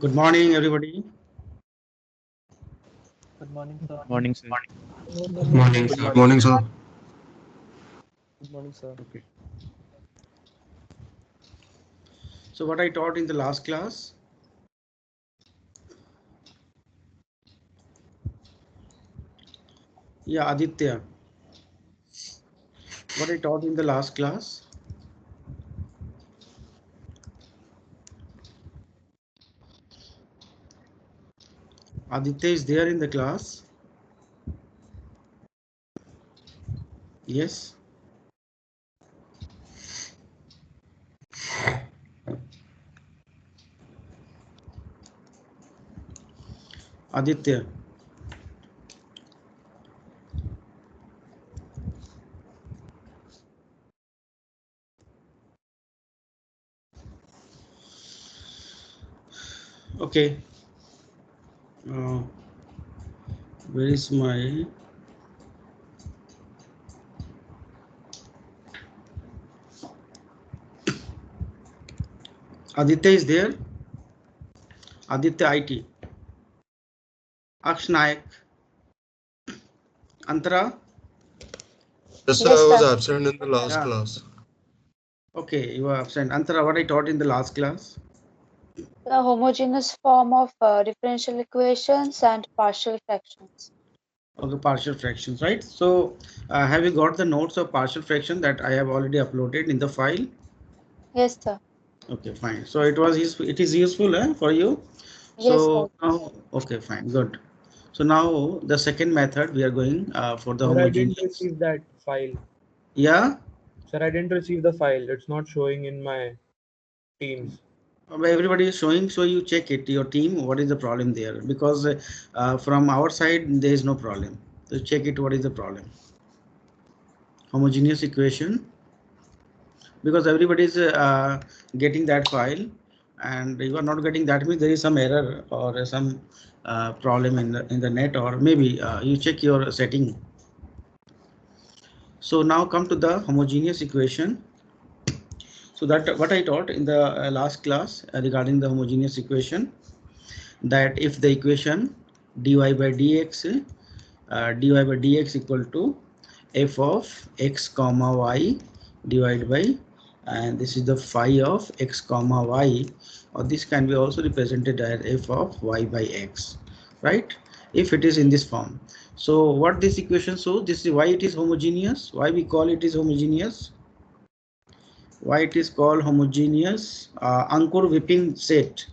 Good morning, everybody. Good morning, sir. Morning, sir. Good morning, Good sir. morning. Morning, sir. Good morning, sir. Okay. So, what I taught in the last class? Yeah, Aditya. What I taught in the last class? Aditya is there in the class? Yes. Aditya. Okay. Uh, where is my? Aditya is there? Aditya IT. Aksh Naik. Antara? Yes, sir. Yes, I was sir. absent in the last Yeah. class. Okay, you are absent. Antara, what I taught in the last class? The homogeneous form of differential equations and partial fractions. Okay, partial fractions, right? So, have you got the notes of partial fraction that I have already uploaded in the file? Yes, sir. Okay, fine. So it is useful for you. Yes, sir. So now, okay, fine, good. So now the second method we are going for the Sir, I didn't homogeneous. receive that file. Yeah, Sir, I didn't receive the file. It's not showing in my Teams. everybody is showing. So you check it, your team, what is the problem there? Because from our side there is no problem. So check it. What is the problem? Homogeneous equation. Because everybody is getting that file, and you are not getting that, means there is some error or some problem in the net, or maybe you check your setting. So now come to the homogeneous equation. So that what I taught in the last class regarding the homogeneous equation, that if the equation dy by dx equal to f of x comma y divided by, and this is the phi of x comma y, or this can be also represented as f of y by x, right? If it is in this form. So what this equation shows, this is why it is homogeneous, why we call it is homogeneous, why it is called homogeneous. Ankur Vipin set,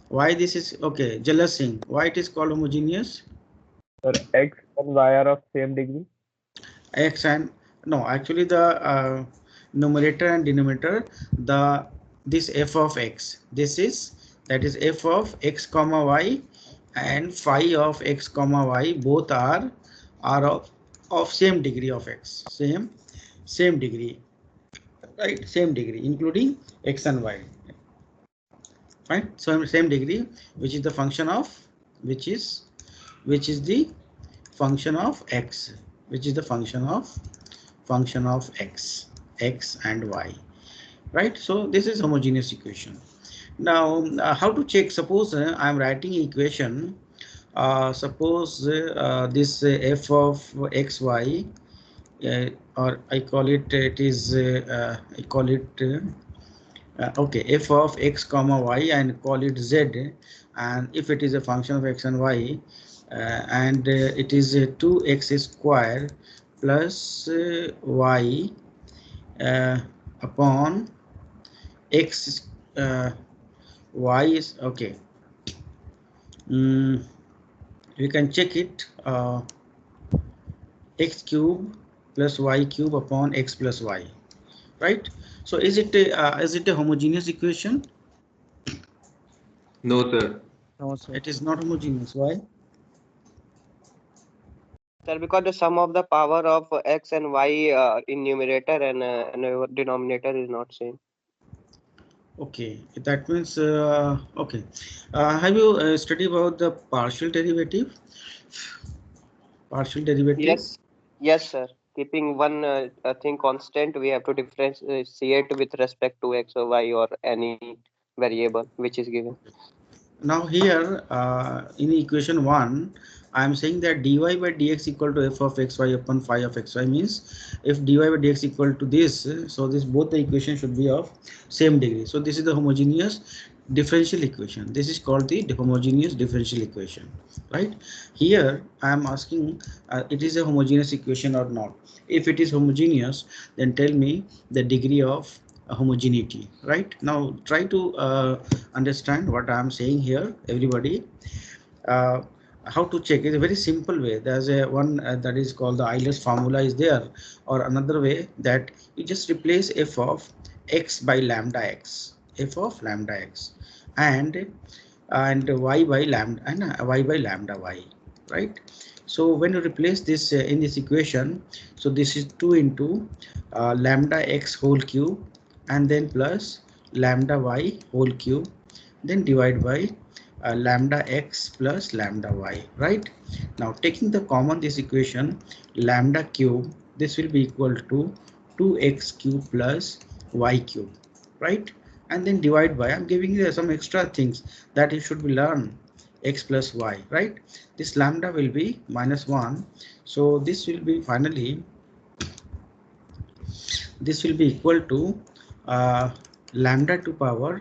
why this is okay. Jalas Singh, why it is called homogeneous? Sir, x and y are of same degree. X and no, actually the numerator and denominator, the this f of x, this is, that is f of x comma y and phi of x comma y, both are of same degree of x, same degree, right? Same degree including x and y, right? So same degree, which is the function of, which is the function of x, which is the function of x and y, right? So this is homogeneous equation. Now how to check? Suppose I am writing equation, suppose this f of xy, or I call it, it is I call it okay, f of x comma y, and call it z, and if it is a function of x and y, and it is 2x square plus y upon x, uh, y is okay. We can check it, x cube plus y cube upon x plus y, right? So is it a homogeneous equation? No, sir. No, sir. It is not homogeneous. Why? Sir, because the sum of the power of x and y in numerator and denominator is not same. Okay, that means okay. Have you studied about the partial derivative? Partial derivative. Yes, yes, sir. Keeping one thing constant, we have to differentiate with respect to x or y or any variable which is given. Now here in equation 1, I am saying that dy by dx equal to f of xy upon phi of xy means if dy by dx equal to this, so this both the equations should be of same degree. So this is the homogeneous differential equation. This is called the homogeneous differential equation, right? Here I am asking it is a homogeneous equation or not. If it is homogeneous, then tell me the degree of homogeneity. Right now try to understand what I am saying here, everybody. uh, how to check is a very simple way. There's a one that is called the Euler's formula is there, or another way that you just replace f of x by lambda x, f of lambda x, and y by lambda and y by lambda y, right? So when you replace this in this equation, so this is 2 into lambda x whole cube and then plus lambda y whole cube, then divide by lambda x plus lambda y, right? Now taking the common this equation, lambda cube, this will be equal to 2x cube plus y cube, right? And then divide by, I'm giving you some extra things that you should be learn, x plus y, right? This lambda will be -1, so this will be finally, this will be equal to lambda to power,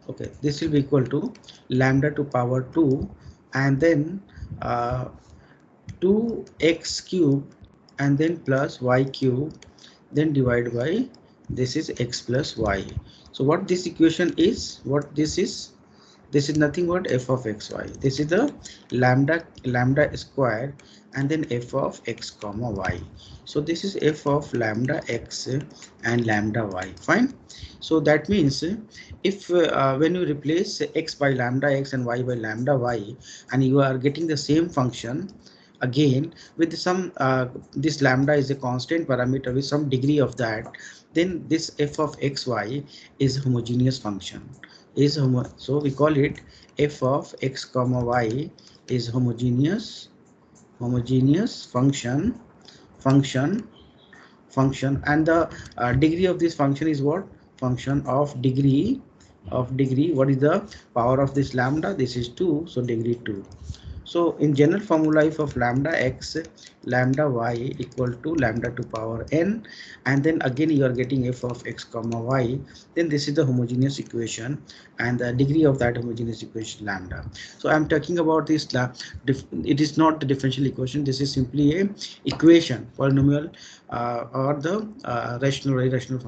okay, this will be equal to lambda to power 2 and then 2x cube and then plus y cube, then divide by, this is x plus y. So what this equation is, what this is nothing but f of xy. This is the lambda square and then f of x comma y. So this is f of lambda x and lambda y. Fine. So that means if when you replace x by lambda x and y by lambda y, and you are getting the same function again with some this lambda is a constant parameter with some degree of that, then this f of xy is homogeneous function. So we call it f of x comma y is homogeneous function, and the degree of this function is what? Function of degree. What is the power of this lambda? This is 2, so degree 2. So in general formula of lambda x lambda y equal to lambda to power n, and then again you are getting f of x comma y, then this is the homogeneous equation and the degree of that homogeneous equation lambda. So I'm talking about this it is not the differential equation, this is simply a equation, polynomial or the rational irrational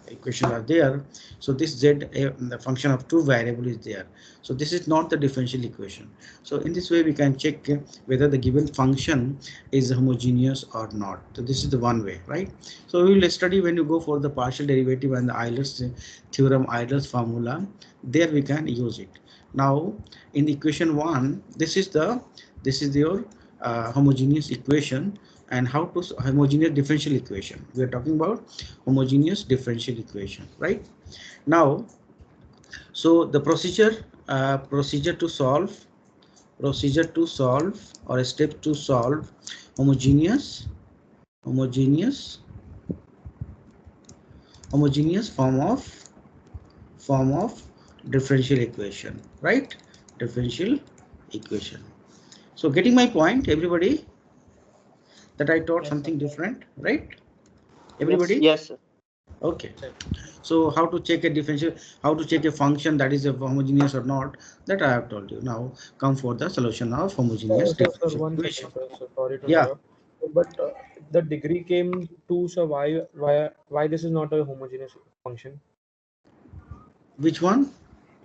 equations are there. So this z the function of two variable is there, so this is not the differential equation. So in this way we can check whether the given function is homogeneous or not. So this is the one way, right? So we will study when you go for the partial derivative and the Euler's theorem, Euler's formula, there we can use it. Now in equation 1, this is your homogeneous equation, and how to homogeneous differential equation. We are talking about homogeneous differential equation, right? Now, so the procedure to solve or a step to solve homogeneous form of differential equation, right? Differential equation. So getting my point, everybody, that I taught something different, right? Everybody? Yes, sir. Okay. So how to check a differential, how to check a function that is a homogeneous or not, that I have told you. Now come for the solution of homogeneous differential One equation. second, sir. Sorry to Yeah. interrupt. But the degree came to, so why this is not a homogeneous function? Which one?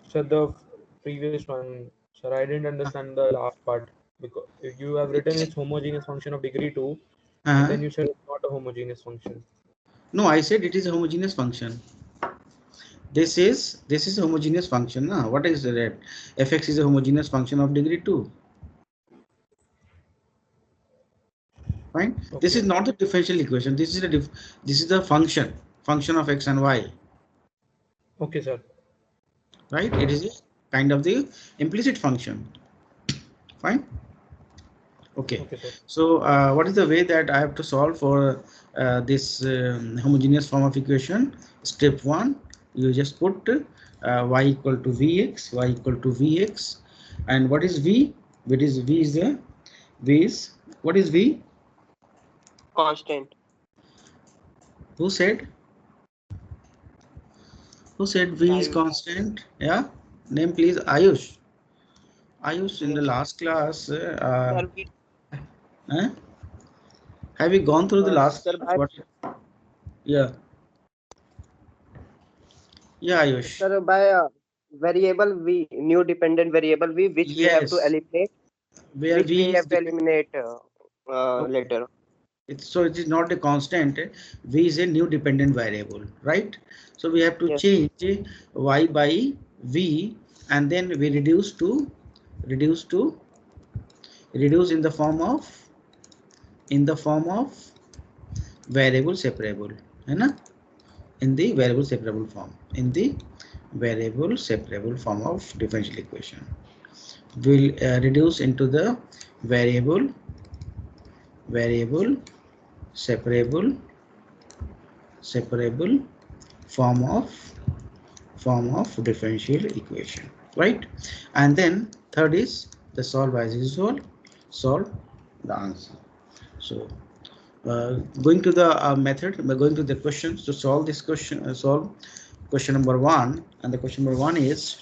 So the previous one, sir, I didn't understand the last part, because if you have written it's homogeneous function of degree 2, and then you said it's not a homogeneous function. No, I said it is a homogeneous function. This is a homogeneous function. Now, what is that? Fx is a homogeneous function of degree 2. Fine. Okay. This is not the differential equation. This is the function of x and y. Okay, sir. Right. It is a kind of the implicit function. Fine. Okay. Okay, sir. So what is the way that I have to solve for this homogeneous form of equation? Step 1, You just put y equal to vx, y equal to vx, and what is v? What is v? Is the v is what is v? Constant. Who said? Who said v is Ayush. constant? Yeah, name please. Ayush. Ayush, in the Yes. last class, Sir, have you gone through the last sir, class? What? Yeah. Yeah, Ayush. sir, by variable v, new dependent variable v, which we have to Yes. eliminate, Where which we v is have to dependent. eliminate Okay. later. So it is not a constant. V is a new dependent variable, right? So we have to Yes. change y by v, and then we reduce in the form of variable separable, है ना? In the variable separable form of differential equation. We'll reduce into the variable separable form of differential equation, right? And then third is the solve as usual, solve the answer. So going to the method, we're going to the questions to solve this question. Solve question number 1, and the question number 1 is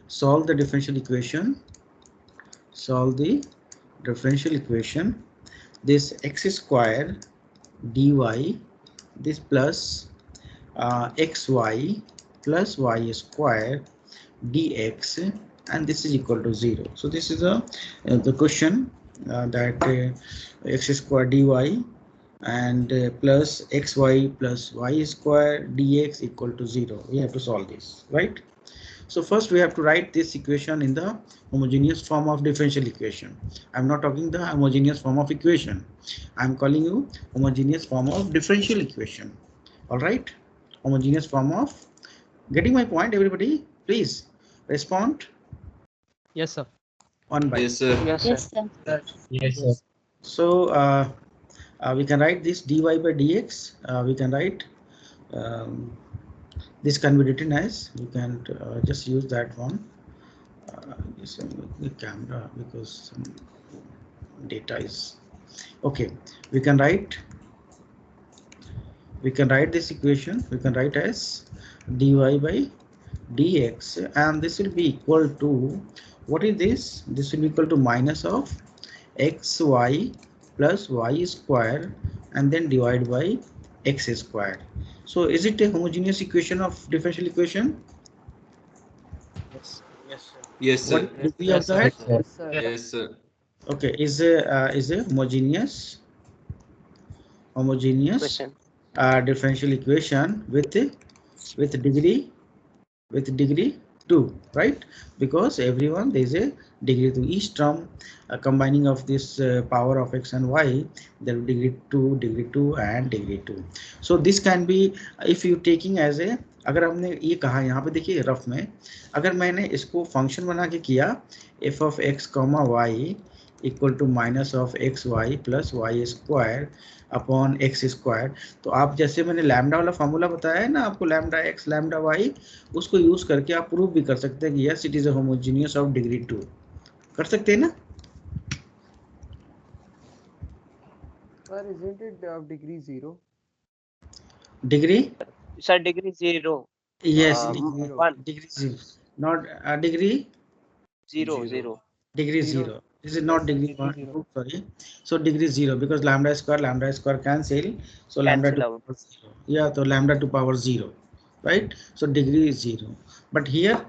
solve the differential equation. Solve the differential equation. This x square dy, this plus xy plus y square dx, and this is equal to 0. So this is the question that x square dy and plus xy plus y square dx equal to 0. We have to solve this, right? So first we have to write this equation in the homogeneous form of differential equation. I'm not talking the homogeneous form of equation. I'm calling you homogeneous form of differential equation. All right, homogeneous form of. Getting my point, everybody? Please respond. Yes, sir. One by. Yes, sir. Yes, sir. Yes, sir. Yes, sir. So we can write this dy by dx. We can write this can be written as, you can just use that one. Just the camera, because some data is okay. We can write this equation. We can write as dy by dx, and this will be equal to, what is this? This will be equal to minus of xy plus y square, and then divide by x square. So is it a homogeneous equation of differential equation? Yes. Yes, sir. Yes, sir. What degree of that? Yes, Sir. Yes, sir. Okay, is a homogeneous Question. differential equation with degree 2, right? Because everyone, there is a degree to each term, combining of this power of x and y, there will be degree 2 and degree 2. So this can be, if you taking as a, अगर हमने ये कहा यहाँ पे देखिए rough में, अगर मैंने इसको फंक्शन बना के किया f of x, y equal to minus of x y plus y square upon x square, तो आप जैसे मैंने लैम्डा वाला फॉर्मूला बताया है ना आपको, लैम्डा एक्स लैम्डा वाई, उसको यूज करके आप प्रूव भी कर सकते हैं कि yes it is a homogeneous of degree 2. कर सकते हैं ना? Sir, isn't it of degree 0? Degree, Sir, degree 0. Yes Zero. 1. Degree 0, not degree 0. 0. degree Zero. 0. This is not degree Degree 1. zero. Sorry. So degree 0, because lambda square cancel. So lambda Cancel to out. power 0. Yeah, so lambda to power 0, right? So degree is 0. But here,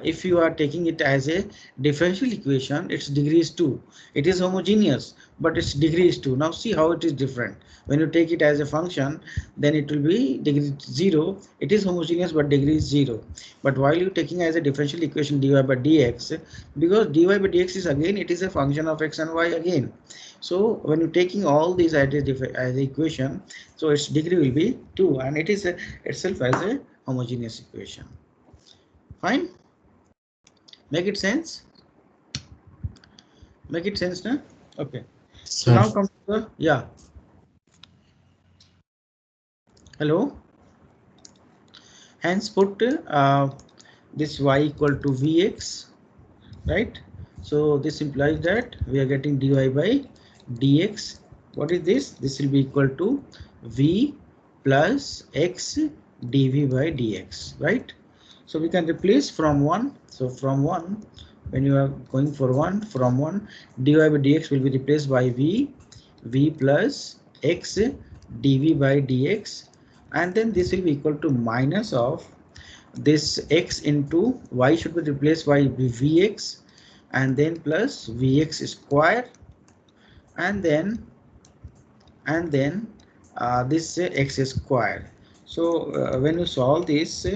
if you are taking it as a differential equation, its degree is 2. It is homogeneous, but its degree is 2. Now see how it is different. When you take it as a function, then it will be degree 0. It is homogeneous, but degree is 0. But while you taking as a differential equation dy by dx, because dy by dx is again, it is a function of x and y again. So when you taking all these as a equation, so its degree will be 2, and it is itself as a homogeneous equation. Fine. Make it sense? Make it sense, no? Okay. So now come to the, yeah. Hello. Hence put this y equal to vx, right? So this implies that we are getting dy by dx. What is this? This will be equal to v plus x dv by dx, right? So we can replace from 1. So from 1, when you are going for 1, from 1, dy by dx will be replaced by v plus x dv by dx, and then this will be equal to minus of this x into y should be replaced by vx, and then plus vx square, and then this x square. So when you solve this,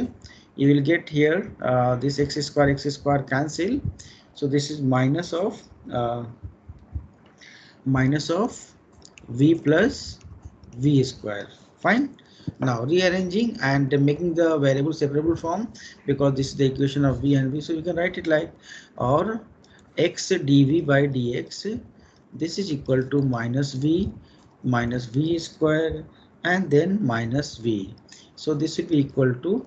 you will get here this x square cancel. So this is minus of v plus v square. Fine. Now rearranging and making the variable separable form, because this is the equation of v and v, so you can write it like, or x dv by dx, this is equal to minus v square and then minus v. So this will be equal to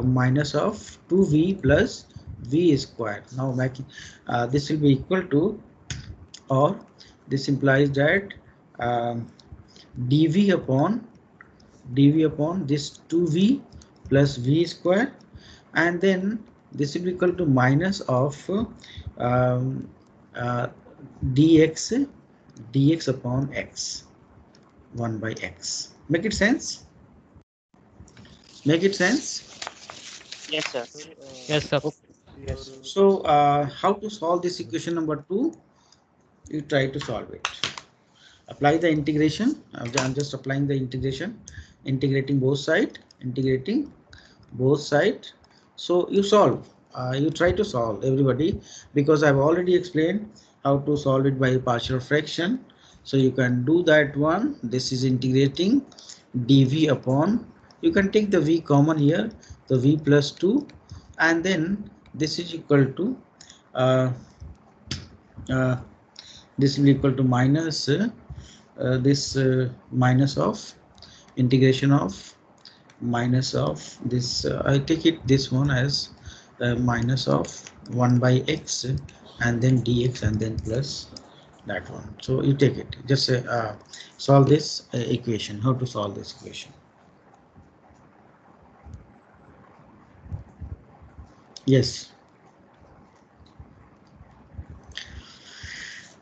minus of 2v plus v square. Now making this will be equal to, or this implies that dv upon this 2v plus v square, and then this will be equal to minus of dx upon x, 1 by x. Make it sense? Make it sense? Yes, sir. Yes, sir. Yes. So how to solve this equation number 2? You try to solve it. Apply the integration. I'm just applying the integration, integrating both sides. So you solve. You try to solve, everybody, because I've already explained how to solve it by partial fraction. So you can do that one. This is integrating dv upon, you can take the v common here, the v plus 2, and then this is equal to this will be equal to minus this minus of integration of minus of this I take it this one as minus of 1 by x and then dx and then plus that one. So you take it, just solve this equation. How to solve this equation? Yes,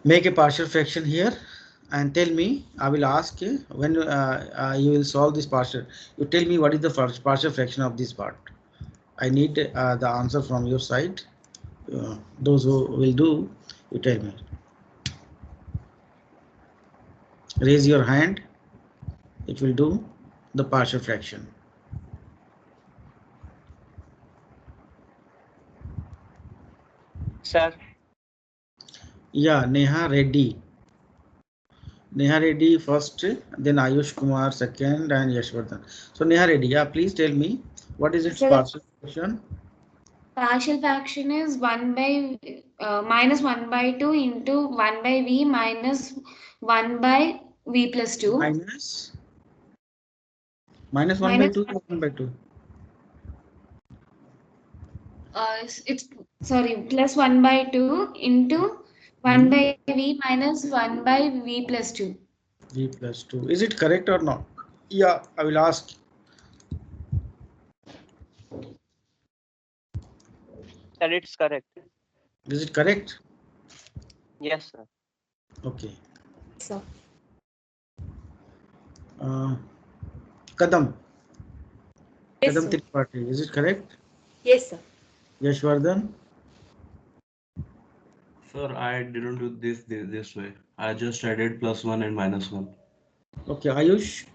make a partial fraction here and tell me. I will ask you when you will solve this partial, you tell me what is the first partial fraction of this part. I need the answer from your side. Those who will do, you tell me. Raise your hand. It will do the partial fraction. Sir. Yeah, Neha Reddy. Neha Reddy first, then Ayush Kumar second, and Yashwardhan. So Neha Reddy, yeah, please tell me what is its partial fraction? Partial fraction is 1 by minus 1 by 2 into 1 by v minus 1 by v plus 2. Minus 1 by 2 or 1 by 2? It's sorry, plus 1 by 2 into 1 by v minus 1 by v plus 2. V plus 2. Is it correct or not? Yeah, I will ask. Sir, it's correct. Is it correct? Yes, sir. Okay. So. Kadam. Yes, Kadam sir. Tripathi. Is it correct? Yes, sir. Yashwardhan. Sir, I didn't do this way. I just added +1 and -1. Okay, Ayush.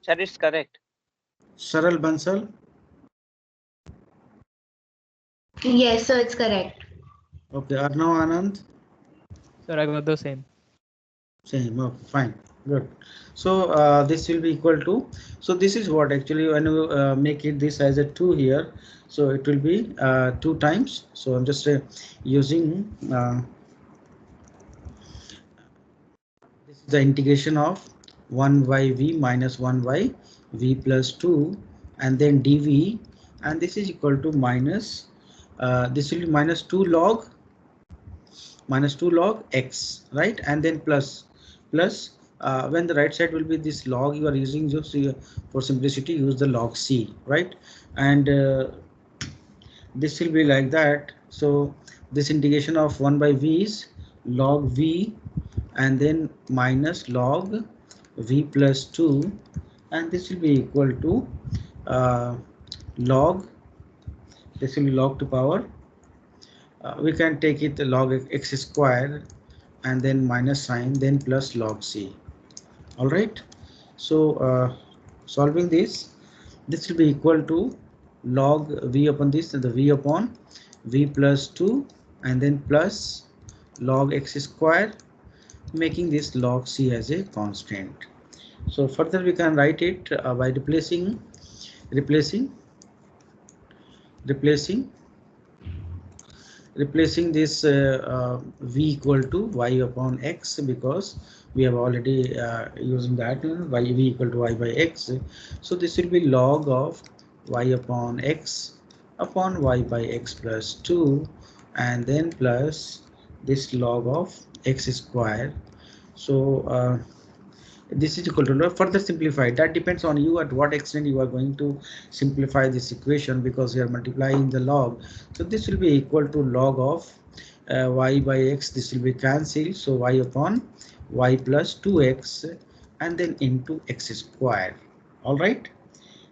Sir, it's correct. Saral Bansal. Yes, sir, it's correct. Okay, Arnav Anand. Sir, I got the same. Same. Okay, fine. Good. So this will be equal to. So this is what actually when you make it this as a 2 here. So it will be 2 times. So I'm just using this is the integration of 1 by v minus 1 by v plus 2 and then dv, and this is equal to minus this will be minus 2 log x, right? And then plus when the right side will be this log, you are using just for simplicity use the log c, right? And this will be like that. So this integration of 1 by v is log v and then minus log v plus 2, and this will be equal to log, this will be log to power, we can take it log x square and then minus sign, then plus log c. All right, so solving this will be equal to log v upon this, and the v upon v plus 2 and then plus log x square, making this log c as a constant. So further we can write it by replacing this v equal to y upon x, because we have already using that y v equal to y by x. So this will be log of y upon x upon y by x plus 2 and then plus this log of x square. So this is equal to, further simplified, that depends on you at what extent you are going to simplify this equation, because you are multiplying the log. So this will be equal to log of y by x, this will be cancelled, so y upon y plus 2x and then into x square. All right,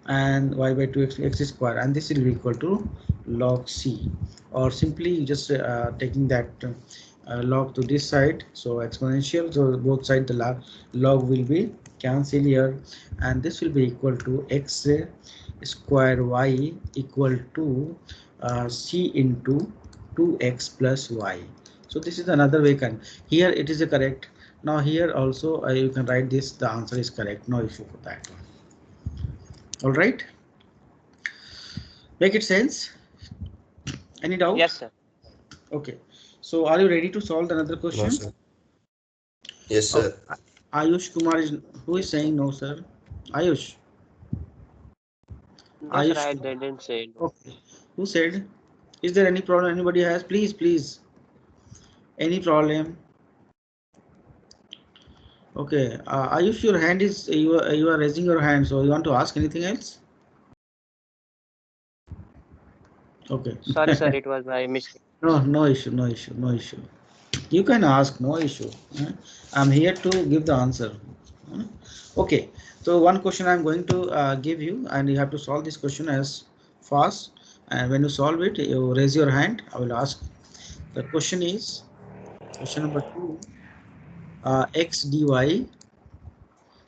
and y by 2x square, and this will be equal to log c, or simply just taking that log to this side, so exponential, so both sides the log will be cancelled here, and this will be equal to x square y equal to c into 2x plus y. So this is another way here it is a correct. Now here also you can write this, the answer is correct, no issue for that one. All right, make it sense? Any doubt? Yes, sir. Okay, so are you ready to solve another question? No, sir. Yes, sir. Ayush Kumar is, who is saying no, sir? Ayush. No, Ayush. sir, I didn't say no. Okay. Who said? Is there any problem anybody has? Please. Any problem? Okay. Ayush, your hand is, you are raising your hand, so you want to ask anything else? Okay. Sorry, sir, it was my mistake. No issue. You can ask, no issue. I'm here to give the answer. Okay, so one question I'm going to give you, and you have to solve this question as fast. And when you solve it, you raise your hand. I will ask. The question is question number 2. X dy.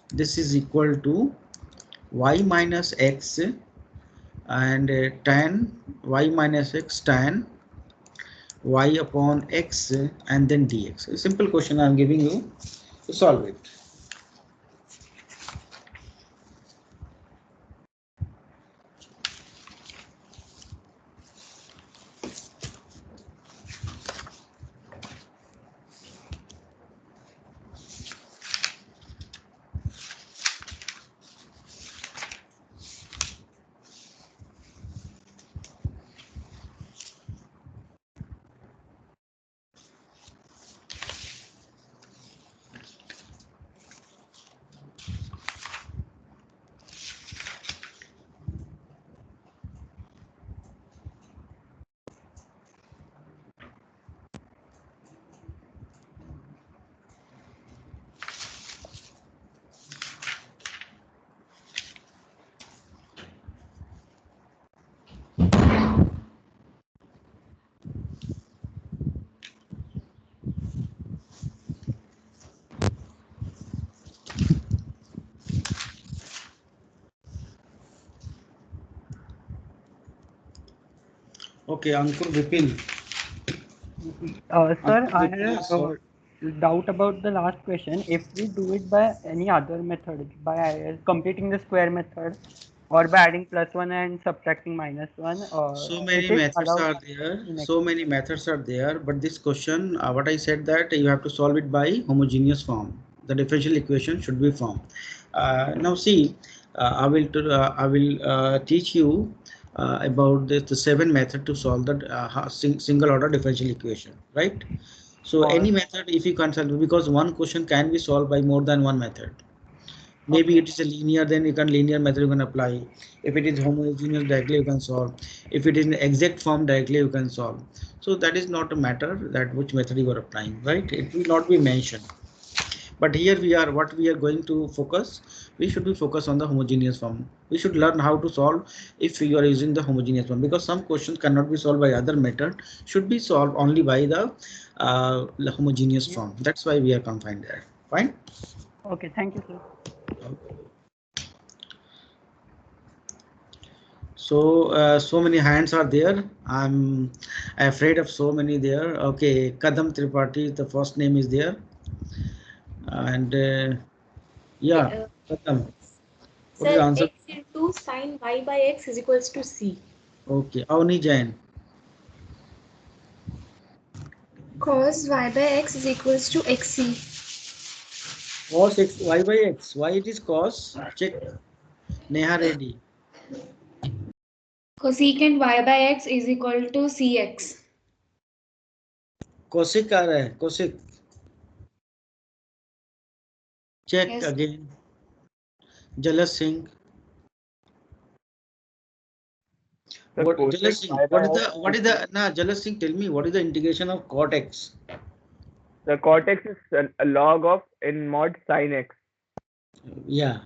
This is equal to y minus x and tan y minus x tan y upon x and then dx. A simple question I'm giving you to solve it. Okay, Ankur Vipin. Sir, I have a doubt about the last question. If we do it by any other method, by completing the square method, or by adding +1 and subtracting -1, so many methods are there. So many methods are there, but this question, what I said, that you have to solve it by homogeneous form. The differential equation should be formed. Now see, I will teach you about the 7 method to solve the single order differential equation, right? So any method, if you consult, because one question can be solved by more than one method. Maybe it is a linear, then you can linear method you can apply. If it is homogeneous, directly you can solve. If it is in exact form, directly you can solve. So that is not a matter that which method you are applying, right? It will not be mentioned. But here what we are going to focus. We should be focused on the homogeneous form. We should learn how to solve if you are using the homogeneous form, because some questions cannot be solved by other method. Should be solved only by the homogeneous form. That's why we are confined there. Fine. Okay, thank you, sir. So so many hands are there. I'm afraid of so many there. Okay, Kadam Tripathi, the first name is there, and yeah, Kadam. What is the Sir, answer? x into sine y by x is equals to c. Okay, Avni Jain. Cos y by x is equals to xc. Cos x, y by x. Why it is cos? Check. Neha Reddy. Cosecant y by x is equal to cx. Cosec आ रहा है, cosec. Check Yes. again. Jalas Singh. What, Jalas Singh, what is the Jalas Singh, tell me what is the integration of cot x? The cot x is a log of n mod sin x. Yeah,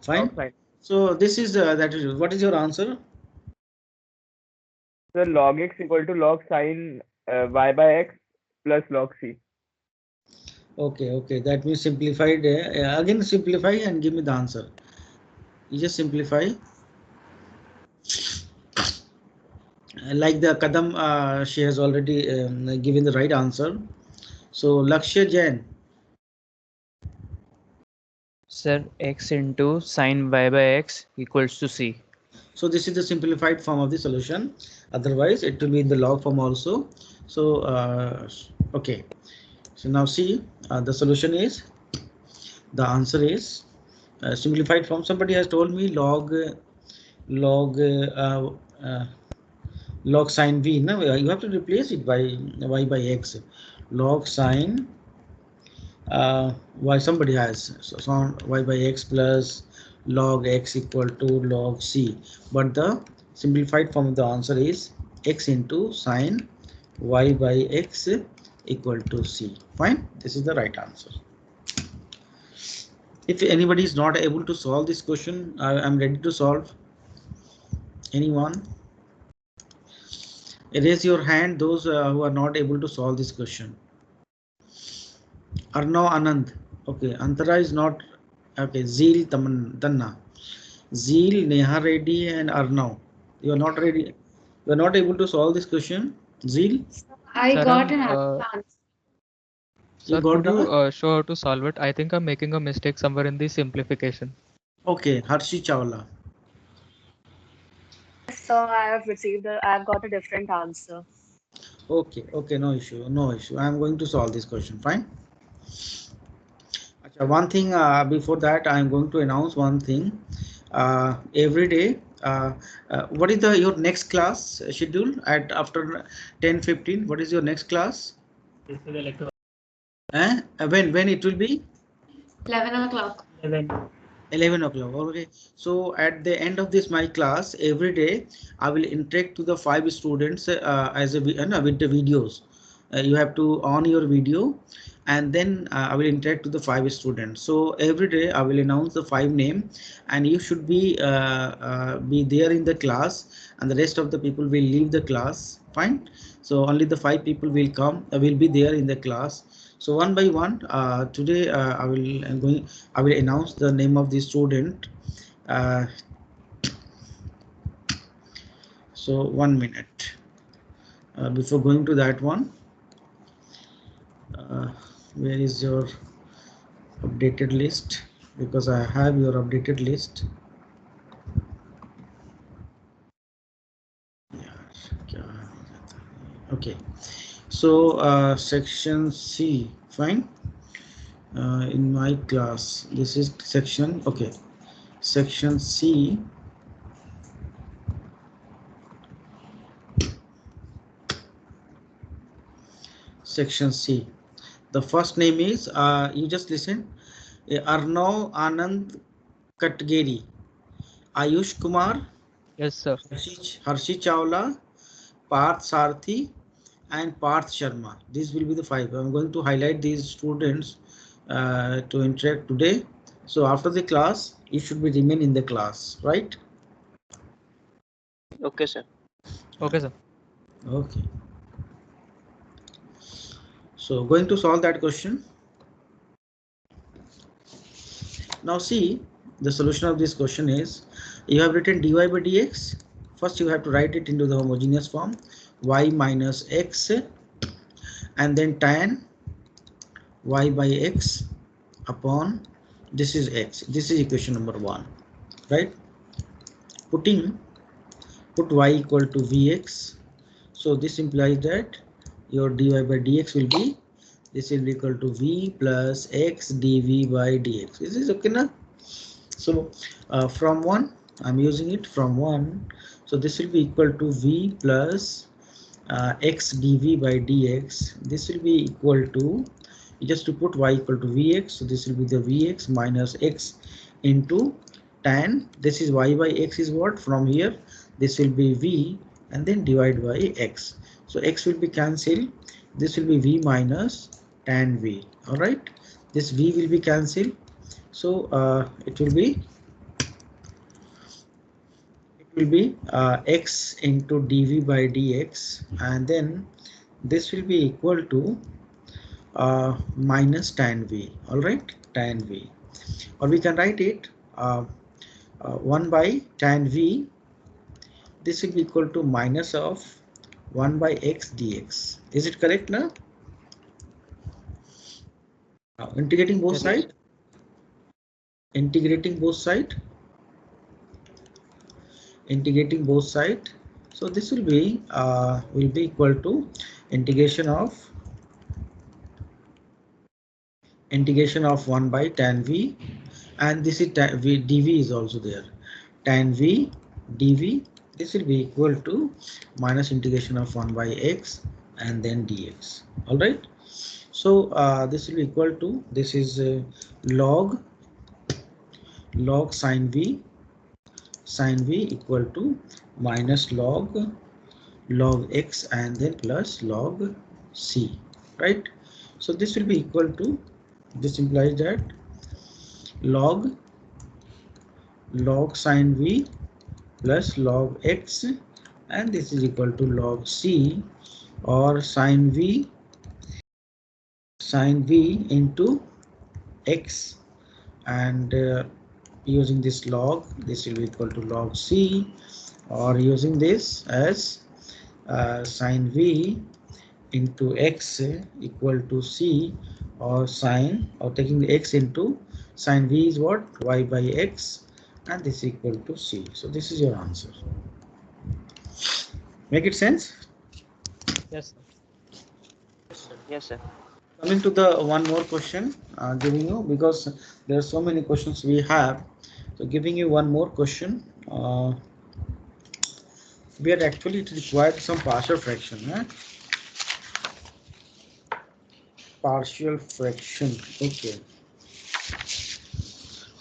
fine. Fine. So this is that is what is your answer? So log x equal to log sin y by x plus log c. Okay, okay, that means simplified. Again simplify and give me the answer. You just simplify. Like the Kadam, she has already given the right answer. So Lakshya Jain. Sir, x into sine y by x equals to c. So this is the simplified form of the solution. Otherwise, it will be in the log form also. So okay. So now see, the solution is, the answer is simplified form. Somebody has told me log sine v. No, you have to replace it by y by x. Log sine y. Somebody has so y by x plus log x equal to log c. But the simplified form of the answer is x into sine y by x equal to c. Fine. This is the right answer. If anybody is not able to solve this question, I am ready to solve. Anyone? Raise your hand, those who are not able to solve this question. Arnav Anand. Okay, Antara is not. Okay, Zeel Tanna. Zeel, Neha Reddy and Arnav. You are not ready. You are not able to solve this question. Zeel? I Sir, got an I'm, answer. Sir, could you show how to solve it? I think I'm making a mistake somewhere in the simplification. Okay, Harshi Chawla. So I have got a different answer. Okay, okay, no issue, no issue. I am going to solve this question. Fine. One thing before that, I am going to announce one thing. Every day, what is your next class schedule at after 10:15? What is your next class? When it will be? 11 o'clock. 11 o'clock. Okay, so at the end of this my class, every day I will interact to the 5 students as a with the videos. You have to on your video, and then I will interact to the 5 students. So every day I will announce the 5 name, and you should be there in the class, and the rest of the people will leave the class. Fine. So only the 5 people will come, will be there in the class. So one by one, today I will announce the name of the student. So 1 minute before going to that one. Where is your updated list? Because I have your updated list. Okay, so section C, fine. In my class, this is section, okay, section C. Section C. The first name is, you just listen, Arnav Anand Katgeri, Ayush Kumar, Yes, sir. Harshi Chawla, Parth Sarthi, and Parth Sharma. These will be the 5. I'm going to highlight these students to interact today. So after the class, you should be remain in the class, right? Okay, sir. Okay, sir. Okay. So going to solve that question. Now see, the solution of this question is, you have written dy by dx. First you have to write it into the homogeneous form, y minus x, and then tan y by x upon, this is x. This is equation number 1, right? Put y equal to vx. So this implies that your dy by dx will be, this will be equal to v plus x dv by dx. This is okay now. So from 1, I'm using it from 1. So this will be equal to v plus x dv by dx. This will be equal to, just to put y equal to vx. So this will be the vx minus x into tan. This is y by x is what? From here, this will be v and then divide by x. So x will be cancelled. This will be v minus tan v. All right. This v will be cancelled. So it will be x into dv by dx, and then this will be equal to minus tan v. All right, tan v, or we can write it 1 by tan v. This will be equal to minus of 1 by x dx. Is it correct now? Integrating both Yes, sides. Integrating both sides. Integrating both sides. So this will be equal to integration of 1 by tan v, and this is tan v, dv is also there. Tan v dv, this will be equal to minus integration of 1 by x and then dx. All right. So this will be equal to, this is log sine v equal to minus log x and then plus log c, right? So this will be equal to, this implies that log sine v plus log x, and this is equal to log c, or sine v into x, and using this log, this will be equal to log c, or using this as sine v into x equal to c, or sine, or taking the x into sine v is what? Y by x, and this is equal to c. So this is your answer. Make it sense? yes, sir. Yes, sir. Coming to the one more question, giving you, because there are so many questions we have, so giving you one more question. We are actually, it required some partial fraction. Partial fraction. Okay.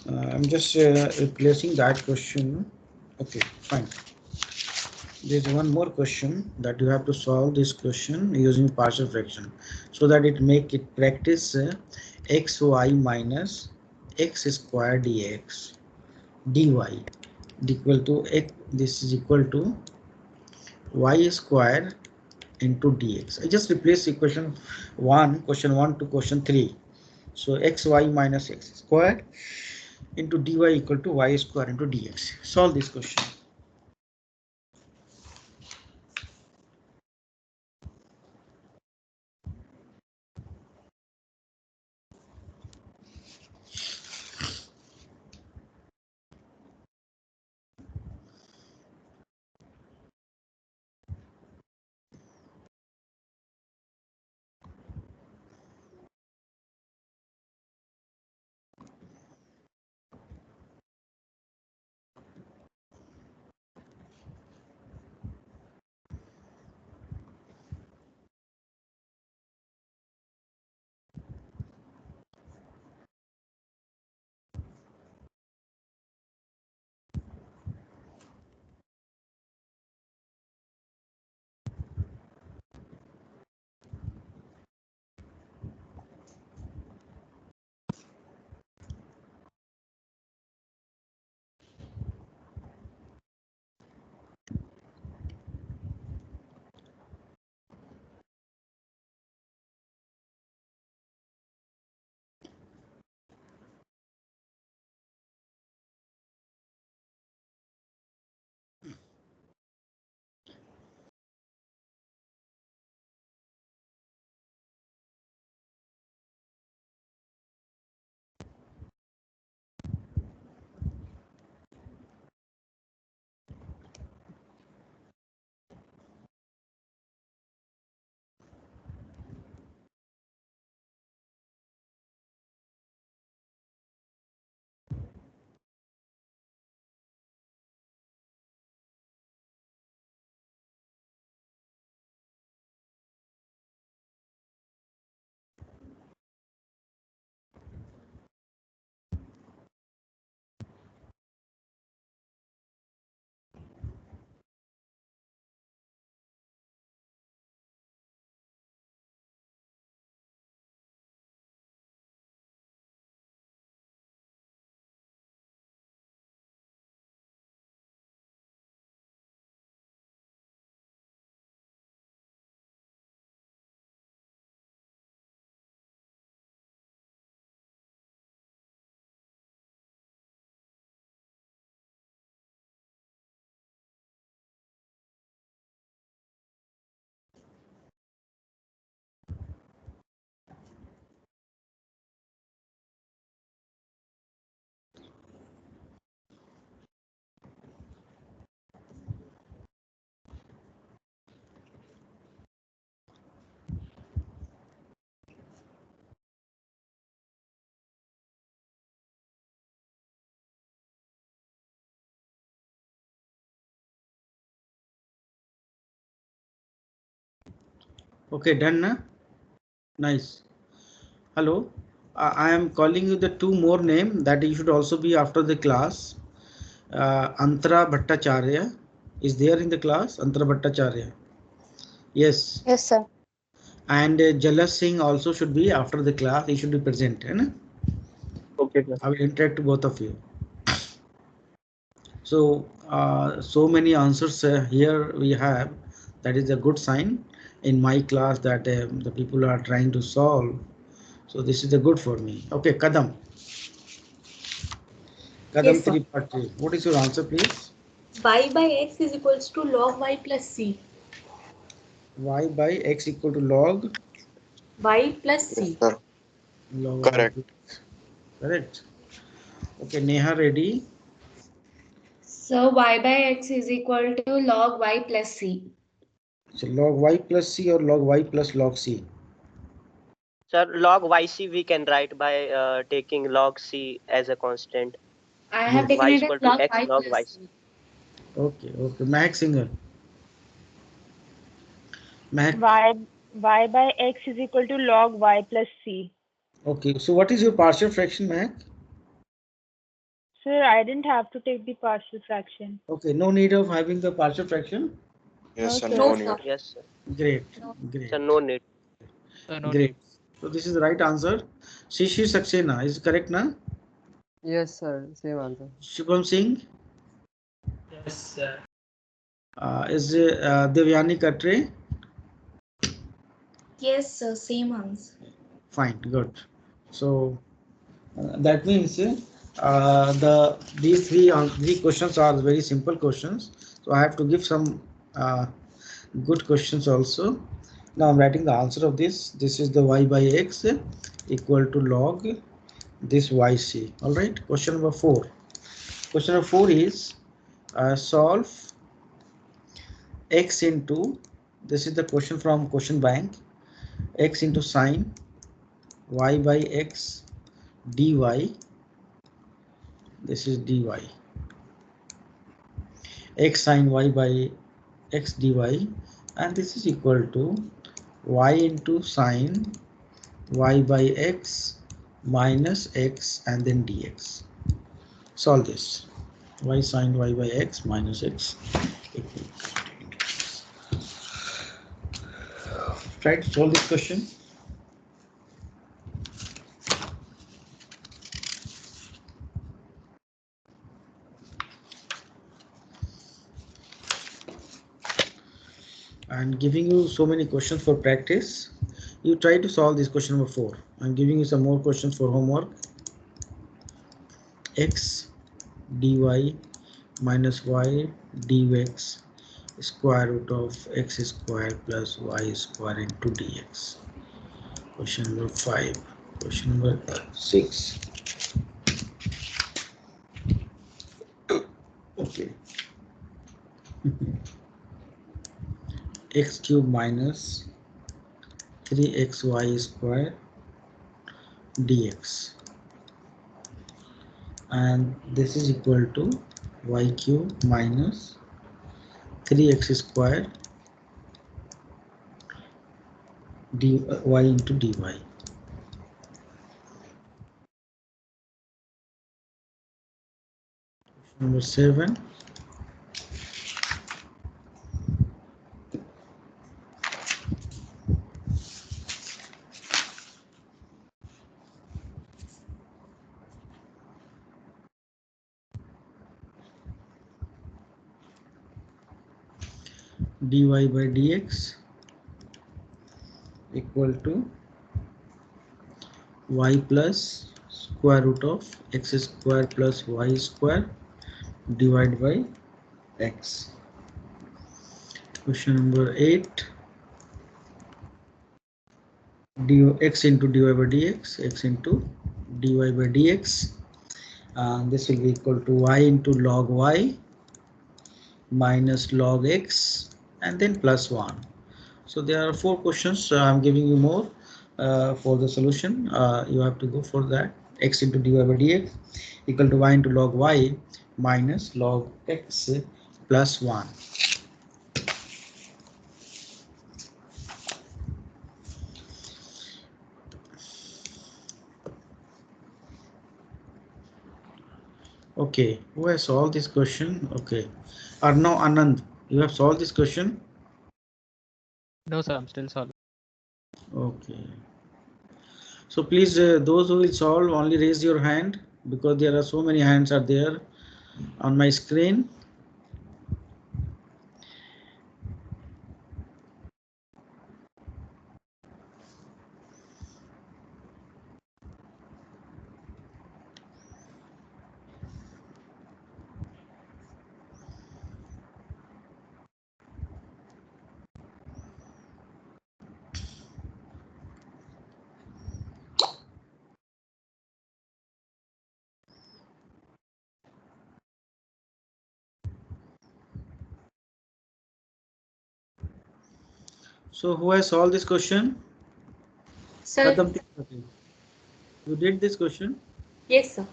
I'm just replacing that question. Okay, fine. There's one more question that you have to solve this question using partial fraction, so that it make it practice xy minus x square dx dy equal to x. This is equal to y square into dx. I just replace equation 1, question 1 to question 3. So xy minus x square into dy equal to y square into dx. Solve this question. Okay, done na? Nice. Hello. I am calling you the two more name that you should also be after the class. Antara Bhattacharya is there in the class. Antara Bhattacharya. Yes. Yes, sir. And Jalas Singh also should be after the class. He should be present. Right? Okay, sir. I will interact to both of you. So, so many answers here we have. That is a good sign in my class that the people are trying to solve. So this is a good for me. Okay, Kadam. Kadam Yes, sir. 3.3. What is your answer, please? Y by x is equals to log y plus c. Y by x equal to log Y plus Yes, c. sir. log Correct. y. Correct. Okay, Neha ready. So y by x is equal to log y plus c. So log y plus c or log y plus log c. Sir, log yc we can write by taking log c as a constant. I have Yes. taken Y it is as equal to log x y log plus yc. c. Okay, okay. Mahak Singer. Mahak. Y by x is equal to log y plus c. Okay, so what is your partial fraction, Mahak? Sir, I didn't have to take the partial fraction. Okay, no need of having the partial fraction. Yes, sir. sir. No No, need. sir. Yes, sir. Great, No. great, Sir, no need. No great. need. So this is the right answer. Shishi Saxena is correct, na? Yes, sir. Same answer. Shubham Singh Yes, sir. is Devyani Katre. Yes, sir. Same answer. Fine, good. So that means these three questions are very simple questions. So I have to give some good questions also. Now I'm writing the answer of this. This is the y by x equal to log this yc. All right. Question number 4. Question number 4 is solve x into. This is the question from question bank. X into sine y by x dy. This is dy. X sine y by x dy, and this is equal to y into sine y by x minus x and then dx. Solve this. Y sine y by x minus x equals. Try to solve this question. And giving you so many questions for practice. You try to solve this question number 4. I'm giving you some more questions for homework. X dy minus y dx square root of x square plus y square into dx. Question number 5. Question number 6. Okay. X cube minus 3xy square dx, and this is equal to y cube minus 3x square dy into dy. Number 7. Dy by dx equal to y plus square root of x square plus y square divided by x. Question number 8. X into dy by dx, x into dy by dx, and this will be equal to y into log y minus log x and then plus 1. So there are 4 questions. I'm giving you more for the solution. You have to go for that. X into dy by dx equal to y into log y minus log x plus 1. Okay, who has solved this question? Okay, Arnav Anand, you have solved this question? No, sir, I'm still solving. Okay. So please, those who will solve, only raise your hand, because there are so many hands are there on my screen. So who has solved this question? Sir. You did this question? Yes, sir.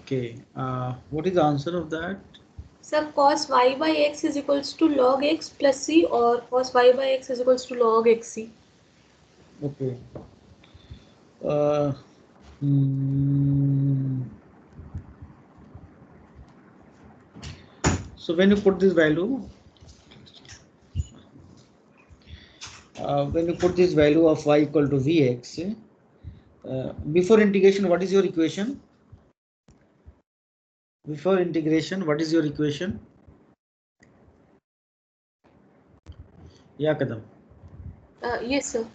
Okay. What is the answer of that? Sir, cos y by x is equals to log x plus c, or cos y by x is equals to log xc. Okay. So when you put this value, of y equal to vx, before integration, what is your equation? Before integration, what is your equation? Yeah, Kadam. Yes, sir.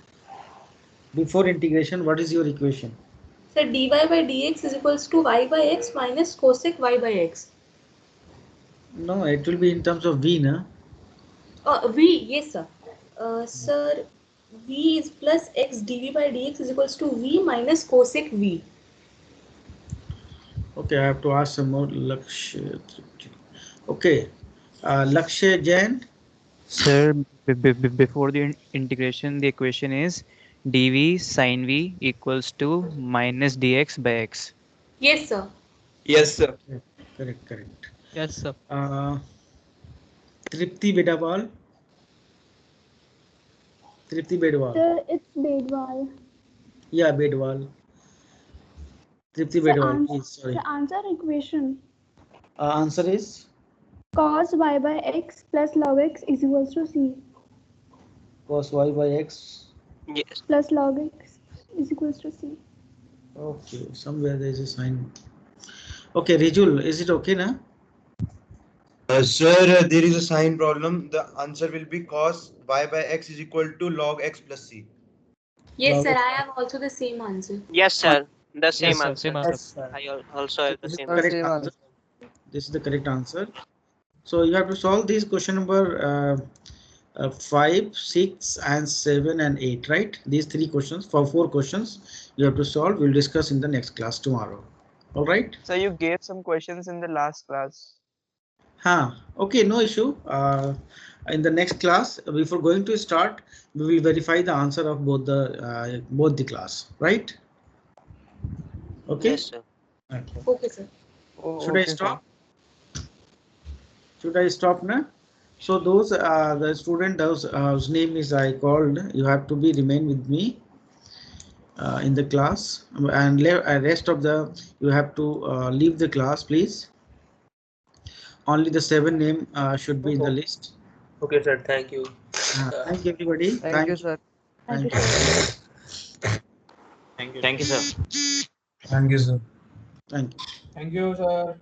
Before integration, what is your equation? Sir, dy by dx is equals to y by x minus cosec y by x. No, it will be in terms of v, na? V, yes, sir. Sir, v is plus x dv by dx is equals to v minus cosec v. Okay, I have to ask some more. Lakshya. Okay, Lakshya Jain. Sir, before the integration, the equation is dv sine v equals to minus dx by x. Yes, sir. Yes, sir. Correct. Yes, sir. Tripti Bedwal. Sir, it's Bedwal. Yeah, Bedwal. Tripti Bedwal, please. Sorry. The answer equation. Answer is? Cos y by x plus log x is equals to c. Cos y by x. Yes. Plus log x is equals to c. Okay, somewhere there is a sign. Okay, Rijul, is it okay now? Sir, there is a sign problem. The answer will be cos y by x is equal to log x plus c. Yes, sir. I have also the same answer. Yes, sir. The same Yes, answer. same answer. I also have the This is same the correct answer. This is the correct answer. So you have to solve this question number 5, 6, and 7, and 8, right? These 3 questions. For 4 questions you have to solve. We'll discuss in the next class tomorrow. All right. So you gave some questions in the last class. Okay, no issue. In the next class, before going to start, we will verify the answer of both the class, right? Okay. Yes, sir. Okay, sir. Should I stop? Should I stop now? So those the student whose name is I called, you have to be remain with me in the class, and rest of the you have to leave the class, please. Only the 7 name should be in the list. Okay, sir. Thank you. Thank you, everybody. Thank you, sir. Thank you. Thank you. Thank you, sir. Thank you, sir. Thank you. Thank you, sir.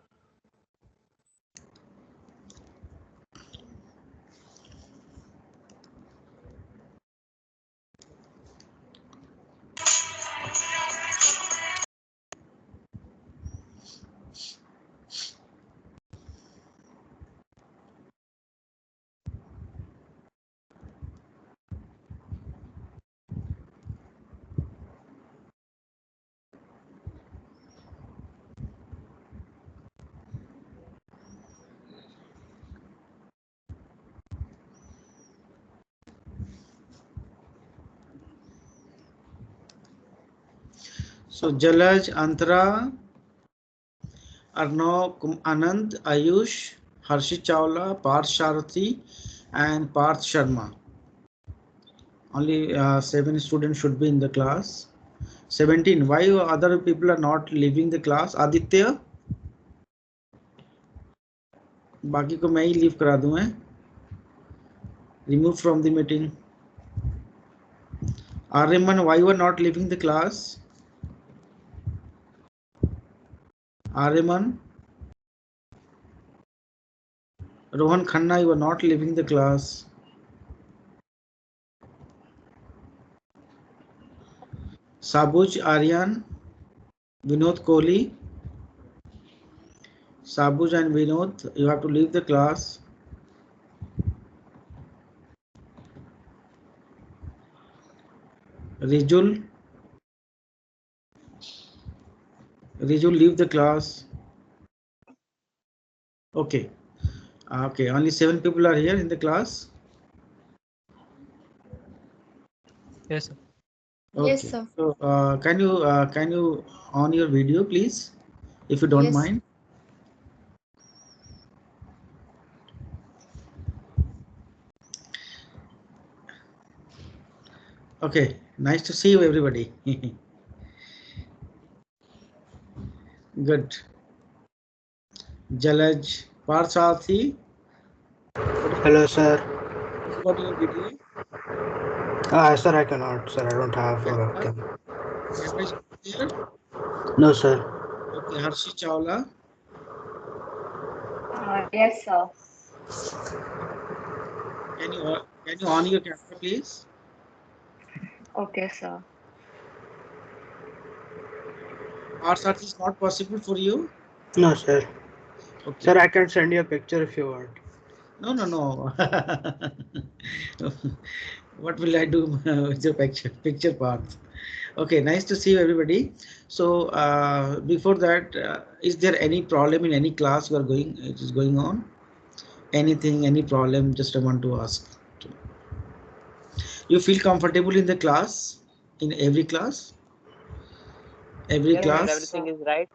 So Jalaj, Antara, Arnav, Anand, Ayush, Harshit Chawla, Parth Sharathi, and Parth Sharma. Only 7 students should be in the class. 17. Why other people are not leaving the class? Aditya? बाकी को मैं ही leave करा दूं। है remove from the meeting. Aryaman, why you are not leaving the class? Aryaman, Rohan Khanna, you are not leaving the class. Sabuj, Aryan, Vinod Kohli. Sabuj and Vinod, you have to leave the class. Rijul, leave the class. Okay. Okay, only 7 people are here in the class. Yes, sir. Okay. Yes, sir. So can you on your video, please, if you don't Yes. mind? Okay, nice to see you, everybody. Good. Jalaj, Parsathi. Hello, sir. You got your video? Sir, I cannot. Sir, I don't have them. Ramesh here? No, sir. Okay, Harshi Chawla. Yes, sir. Can you on your camera, please? Okay, sir. Parsathi is not possible for you? No, sir. Okay. Sir, I can send you a picture if you want. No. What will I do with the picture part? Okay, nice to see you, everybody. So before that, is there any problem in any class you are going? It is going on. Anything, any problem? Just I want to ask. You feel comfortable in the class? In every class? Every Yes, class? sir, everything is right.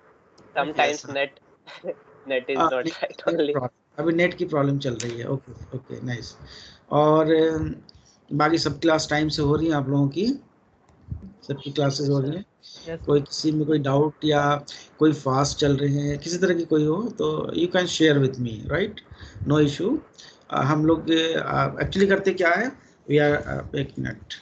Sometimes net is not right only. अभी net की problem चल रही है। Okay okay nice. और बाकी सब class time से हो रही है आप लोगों की? सबकी क्लासेस हो रही हैं? कोई किसी में कोई डाउट या कोई फास्ट चल रहे हैं, किसी तरह की कोई हो तो you can share with me, right? No issue. हम लोग एक्चुअली करते क्या है, वी आर एक मिनट